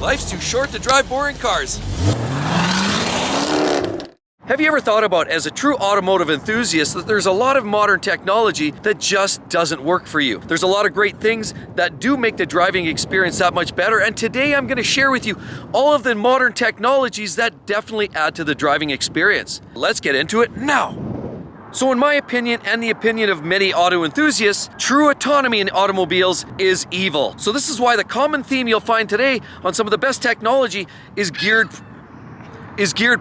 Life's too short to drive boring cars. Have you ever thought about, as a true automotive enthusiast, that there's a lot of modern technology that just doesn't work for you? There's a lot of great things that do make the driving experience that much better, and today I'm going to share with you all of the modern technologies that definitely add to the driving experience. Let's get into it now. So in my opinion, and the opinion of many auto enthusiasts, true autonomy in automobiles is evil. So this is why the common theme you'll find today on some of the best technology is geared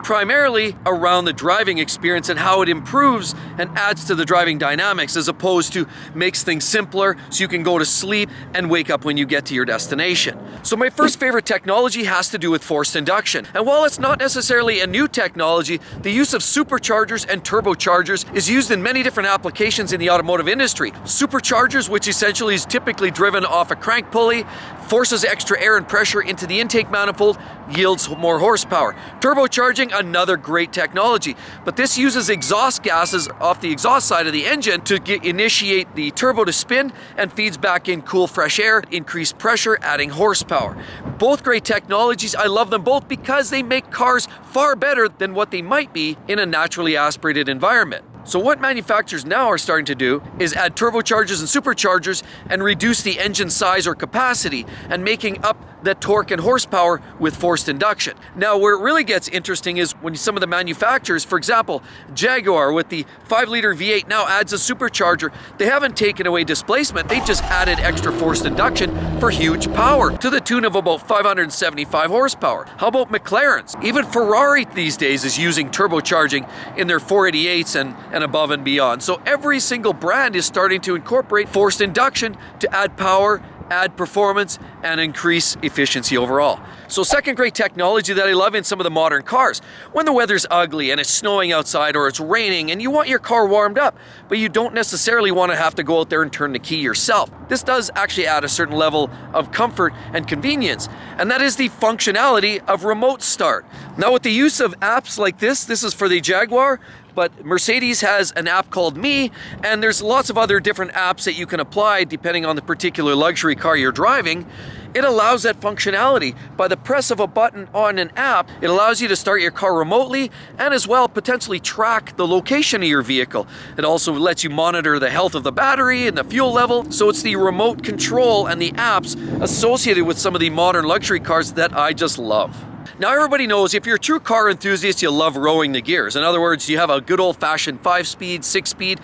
primarily around the driving experience and how it improves and adds to the driving dynamics, as opposed to makes things simpler so you can go to sleep and wake up when you get to your destination. So my first favorite technology has to do with forced induction. And while it's not necessarily a new technology, the use of superchargers and turbochargers is used in many different applications in the automotive industry. Superchargers, which essentially is typically driven off a crank pulley, forces extra air and pressure into the intake manifold, yields more horsepower. Turbocharging, another great technology, but this uses exhaust gases off the exhaust side of the engine to initiate the turbo to spin and feeds back in cool fresh air, increased pressure, adding horsepower. Both great technologies. I love them both because they make cars far better than what they might be in a naturally aspirated environment. So what manufacturers now are starting to do is add turbochargers and superchargers and reduce the engine size or capacity, and making up that torque and horsepower with forced induction. Now, where it really gets interesting is when some of the manufacturers, for example, Jaguar with the 5-liter V8 now adds a supercharger. They haven't taken away displacement, they've just added extra forced induction for huge power to the tune of about 575 horsepower. How about McLaren's? Even Ferrari these days is using turbocharging in their 488s and above and beyond. So every single brand is starting to incorporate forced induction to add power, add performance, and increase efficiency overall. So second great technology that I love in some of the modern cars, when the weather's ugly and it's snowing outside or it's raining and you want your car warmed up, but you don't necessarily want to have to go out there and turn the key yourself. This does actually add a certain level of comfort and convenience, and that is the functionality of remote start. Now, with the use of apps like this is for the Jaguar, but Mercedes has an app called Me, and there's lots of other different apps that you can apply depending on the particular luxury car you're driving. It allows that functionality. By the press of a button on an app, it allows you to start your car remotely and as well potentially track the location of your vehicle. It also lets you monitor the health of the battery and the fuel level. So it's the remote control and the apps associated with some of the modern luxury cars that I just love. Now, everybody knows if you're a true car enthusiast, you'll love rowing the gears. In other words, you have a good old-fashioned 5-speed, 6-speed.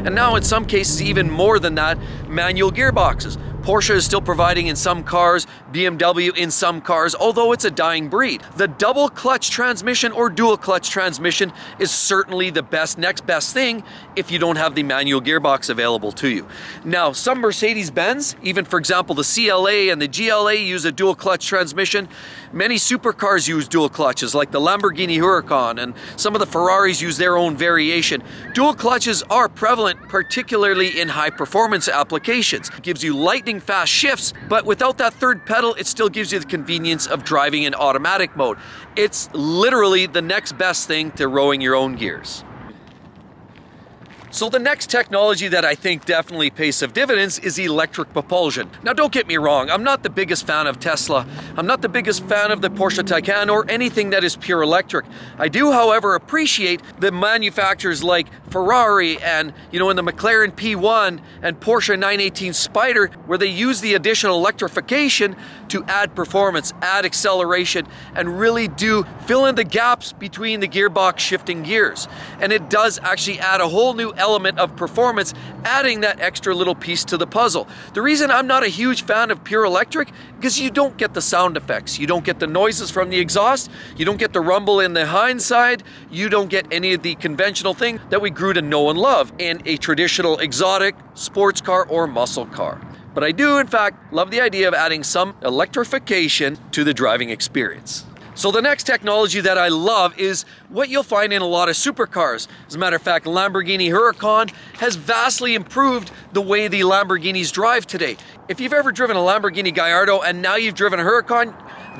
And now in some cases even more than that, manual gearboxes. Porsche is still providing in some cars, BMW in some cars, although it's a dying breed. The double clutch transmission or dual clutch transmission is certainly the next best thing if you don't have the manual gearbox available to you. Now, some Mercedes-Benz, even for example the CLA and the GLA, use a dual clutch transmission. Many supercars use dual clutches, like the Lamborghini Huracan, and some of the Ferraris use their own variation. Dual clutches are prevalent, particularly in high performance applications. It gives you lightning fast shifts, but without that third pedal, it still gives you the convenience of driving in automatic mode. It's literally the next best thing to rowing your own gears. So the next technology that I think definitely pays some dividends is electric propulsion. Now, don't get me wrong, I'm not the biggest fan of Tesla. I'm not the biggest fan of the Porsche Taycan or anything that is pure electric. I do, however, appreciate the manufacturers like Ferrari and, in the McLaren P1 and Porsche 918 Spyder, where they use the additional electrification to add performance, add acceleration, and really do fill in the gaps between the gearbox shifting gears. And it does actually add a whole new element of performance, adding that extra little piece to the puzzle. The reason I'm not a huge fan of pure electric, because you don't get the sound effects, you don't get the noises from the exhaust, you don't get the rumble in the hindside, you don't get any of the conventional thing that we grew to know and love in a traditional exotic sports car or muscle car. But I do, in fact, love the idea of adding some electrification to the driving experience. So the next technology that I love is what you'll find in a lot of supercars. As a matter of fact, Lamborghini Huracan has vastly improved the way the Lamborghinis drive today. If you've ever driven a Lamborghini Gallardo and now you've driven a Huracan,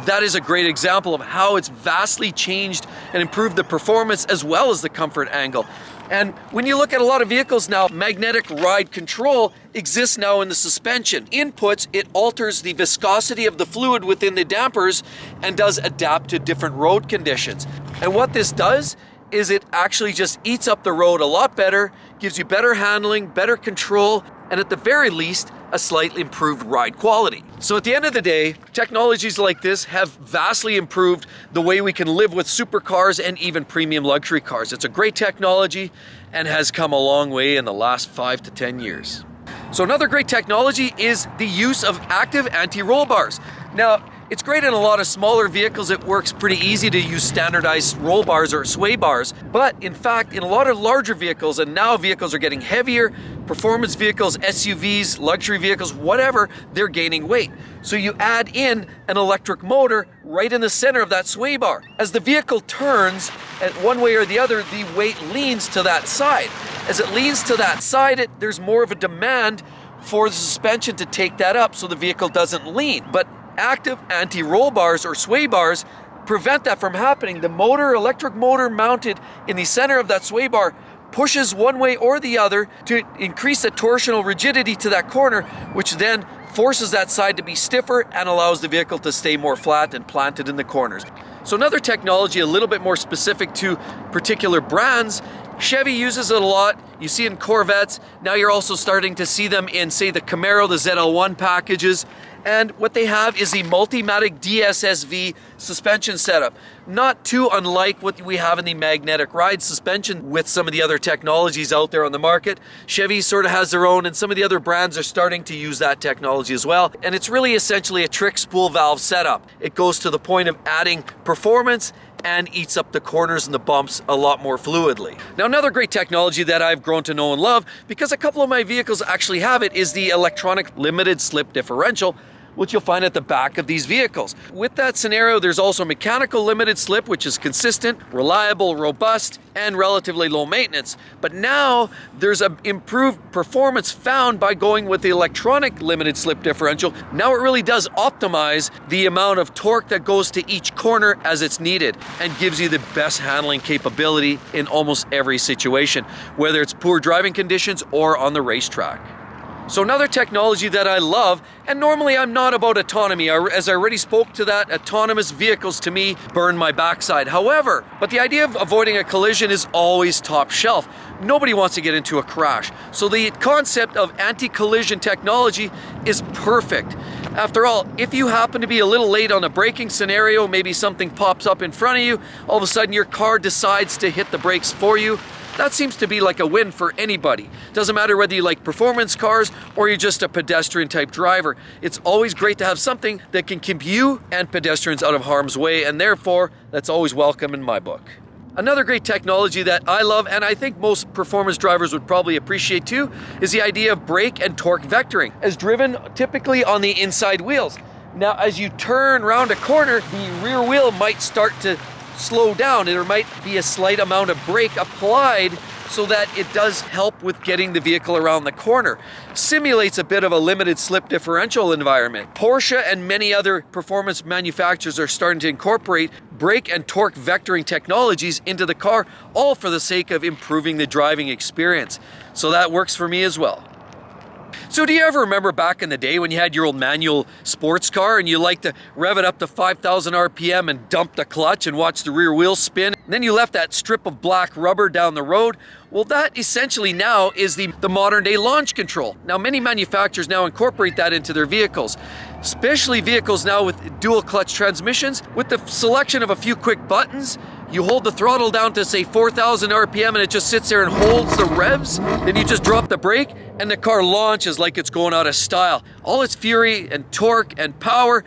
that is a great example of how it's vastly changed and improved the performance as well as the comfort angle. And when you look at a lot of vehicles now, magnetic ride control exists now in the suspension. Inputs, it alters the viscosity of the fluid within the dampers and does adapt to different road conditions. And what this does is it actually just eats up the road a lot better, gives you better handling, better control, and at the very least, a slightly improved ride quality. So at the end of the day, technologies like this have vastly improved the way we can live with supercars and even premium luxury cars. It's a great technology and has come a long way in the last 5 to 10 years. So another great technology is the use of active anti-roll bars. Now, it's great in a lot of smaller vehicles. It works pretty easy to use standardized roll bars or sway bars. But in fact, in a lot of larger vehicles, and now vehicles are getting heavier, performance vehicles, SUVs, luxury vehicles, whatever, they're gaining weight. So you add in an electric motor right in the center of that sway bar. As the vehicle turns, at one way or the other, the weight leans to that side. As it leans to that side, there's more of a demand for the suspension to take that up so the vehicle doesn't lean. But active anti-roll bars or sway bars prevent that from happening. The motor, electric motor mounted in the center of that sway bar pushes one way or the other to increase the torsional rigidity to that corner, which then forces that side to be stiffer and allows the vehicle to stay more flat and planted in the corners. So another technology a little bit more specific to particular brands, Chevy uses it a lot. You see it in Corvettes. Now you're also starting to see them in, say, the Camaro, the ZL1 packages. And what they have is the Multimatic DSSV suspension setup. Not too unlike what we have in the magnetic ride suspension with some of the other technologies out there on the market. Chevy sort of has their own, and some of the other brands are starting to use that technology as well. And it's really essentially a trick spool valve setup. It goes to the point of adding performance and eats up the corners and the bumps a lot more fluidly. Now, another great technology that I've grown to know and love, because a couple of my vehicles actually have it, is the electronic limited slip differential, which you'll find at the back of these vehicles. With that scenario, there's also mechanical limited slip, which is consistent, reliable, robust, and relatively low maintenance. But now there's an improved performance found by going with the electronic limited slip differential. Now it really does optimize the amount of torque that goes to each corner as it's needed and gives you the best handling capability in almost every situation, whether it's poor driving conditions or on the racetrack. So another technology that I love, and normally I'm not about autonomy, as I already spoke to that, autonomous vehicles to me burn my backside. However, but the idea of avoiding a collision is always top shelf. Nobody wants to get into a crash. So the concept of anti-collision technology is perfect. After all, if you happen to be a little late on a braking scenario, maybe something pops up in front of you, all of a sudden your car decides to hit the brakes for you, that seems to be like a win for anybody. Doesn't matter whether you like performance cars or you're just a pedestrian type driver. It's always great to have something that can keep you and pedestrians out of harm's way, and therefore that's always welcome in my book. Another great technology that I love, and I think most performance drivers would probably appreciate too, is the idea of brake and torque vectoring, as driven typically on the inside wheels. Now, as you turn around a corner, the rear wheel might start to slow down. There might be a slight amount of brake applied so that it does help with getting the vehicle around the corner. Simulates a bit of a limited slip differential environment. Porsche and many other performance manufacturers are starting to incorporate brake and torque vectoring technologies into the car, all for the sake of improving the driving experience. So that works for me as well. So do you ever remember back in the day when you had your old manual sports car and you liked to rev it up to 5,000 RPM and dump the clutch and watch the rear wheel spin? And then you left that strip of black rubber down the road? Well, that essentially now is the modern day launch control. Now, many manufacturers now incorporate that into their vehicles, especially vehicles now with dual clutch transmissions. With the selection of a few quick buttons, you hold the throttle down to say 4,000 RPM and it just sits there and holds the revs. Then you just drop the brake and the car launches like it's going out of style. All its fury and torque and power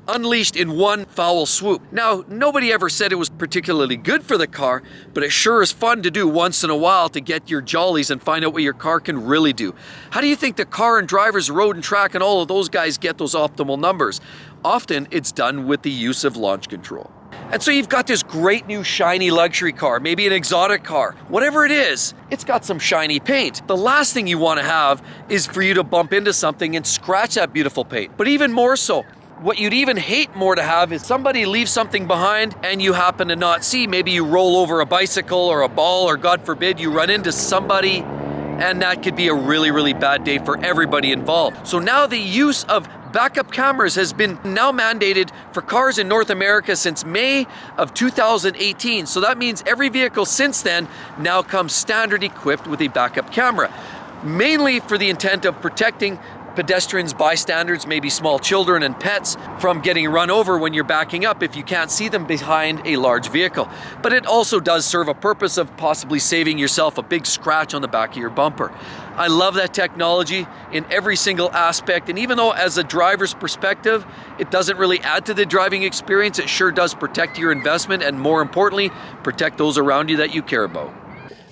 unleashed in one foul swoop. Now, nobody ever said it was particularly good for the car, but it sure is fun to do once in a while to get your jollies and find out what your car can really do. How do you think the car and drivers, road and track, and all of those guys get those optimal numbers? Often it's done with the use of launch control. And so you've got this great new shiny luxury car, maybe an exotic car, whatever it is, it's got some shiny paint. The last thing you want to have is for you to bump into something and scratch that beautiful paint. But even more so, What you'd even hate more to have is somebody leaves something behind and you happen to not see. Maybe you roll over a bicycle or a ball, or God forbid you run into somebody, and that could be a really, really bad day for everybody involved. So now the use of backup cameras has been now mandated for cars in North America since May of 2018. So that means every vehicle since then now comes standard equipped with a backup camera, mainly for the intent of protecting pedestrians, bystanders, maybe small children and pets, from getting run over when you're backing up if you can't see them behind a large vehicle. But it also does serve a purpose of possibly saving yourself a big scratch on the back of your bumper. I love that technology in every single aspect, and even though as a driver's perspective, it doesn't really add to the driving experience, it sure does protect your investment and, more importantly, protect those around you that you care about.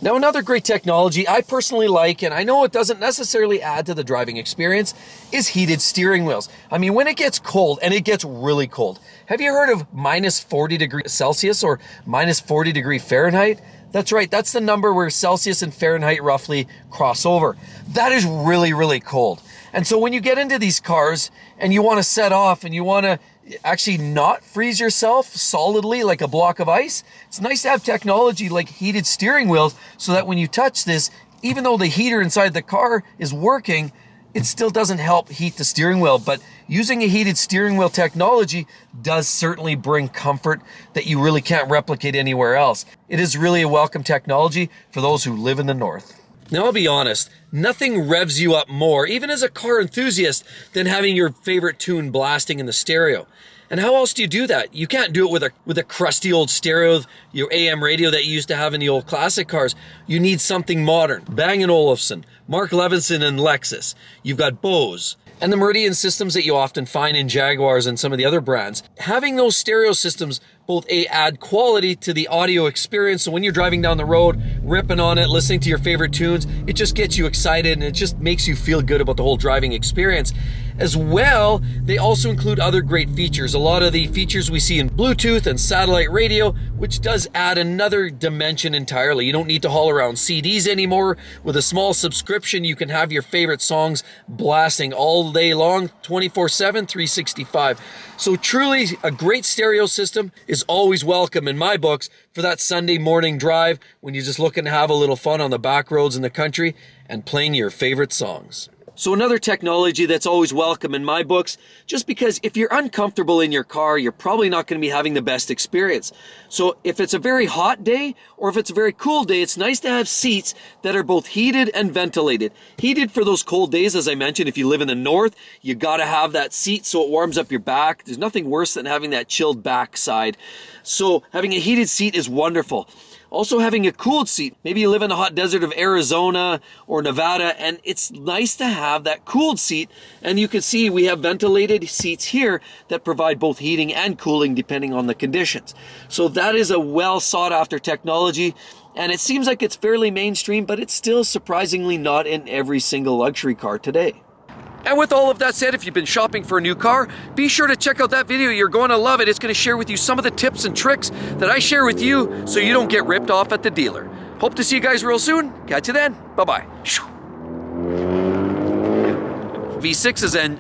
Now, another great technology I personally like, and I know it doesn't necessarily add to the driving experience, is heated steering wheels. I mean, when it gets cold, and it gets really cold, have you heard of minus 40 degrees Celsius or minus 40 degrees Fahrenheit? That's right, that's the number where Celsius and Fahrenheit roughly cross over. That is really, really cold. And so when you get into these cars and you want to set off and you want to actually not freeze yourself solidly like a block of ice, it's nice to have technology like heated steering wheels so that when you touch this, even though the heater inside the car is working, it still doesn't help heat the steering wheel. But using a heated steering wheel technology does certainly bring comfort that you really can't replicate anywhere else. It is really a welcome technology for those who live in the north. Now, I'll be honest, nothing revs you up more, even as a car enthusiast, than having your favorite tune blasting in the stereo. And how else do you do that? You can't do it with a crusty old stereo, your AM radio that you used to have in the old classic cars. You need something modern. Bang & Olufsen, Mark Levinson and Lexus. You've got Bose, and the Meridian systems that you often find in Jaguars and some of the other brands. Having those stereo systems both add quality to the audio experience, so when you're driving down the road, ripping on it, listening to your favorite tunes, it just gets you excited and it just makes you feel good about the whole driving experience. As well, they also include other great features. A lot of the features we see in Bluetooth and satellite radio, which does add another dimension entirely. You don't need to haul around CDs anymore. With a small subscription, you can have your favorite songs blasting all day long, 24/7, 365. So truly, a great stereo system is always welcome in my books for that Sunday morning drive when you're just looking to have a little fun on the back roads in the country and playing your favorite songs. So another technology that's always welcome in my books, just because if you're uncomfortable in your car, you're probably not going to be having the best experience. So if it's a very hot day or if it's a very cool day, it's nice to have seats that are both heated and ventilated. Heated for those cold days, as I mentioned, if you live in the north, you got to have that seat so it warms up your back. There's nothing worse than having that chilled backside. So having a heated seat is wonderful. Also having a cooled seat. Maybe you live in the hot desert of Arizona or Nevada, and it's nice to have that cooled seat. And you can see we have ventilated seats here that provide both heating and cooling depending on the conditions. So that is a well sought after technology. And it seems like it's fairly mainstream, but it's still surprisingly not in every single luxury car today. And with all of that said, if you've been shopping for a new car, be sure to check out that video. You're going to love it. It's going to share with you some of the tips and tricks that I share with you so you don't get ripped off at the dealer. Hope to see you guys real soon. Catch you then. Bye-bye. V6 is in...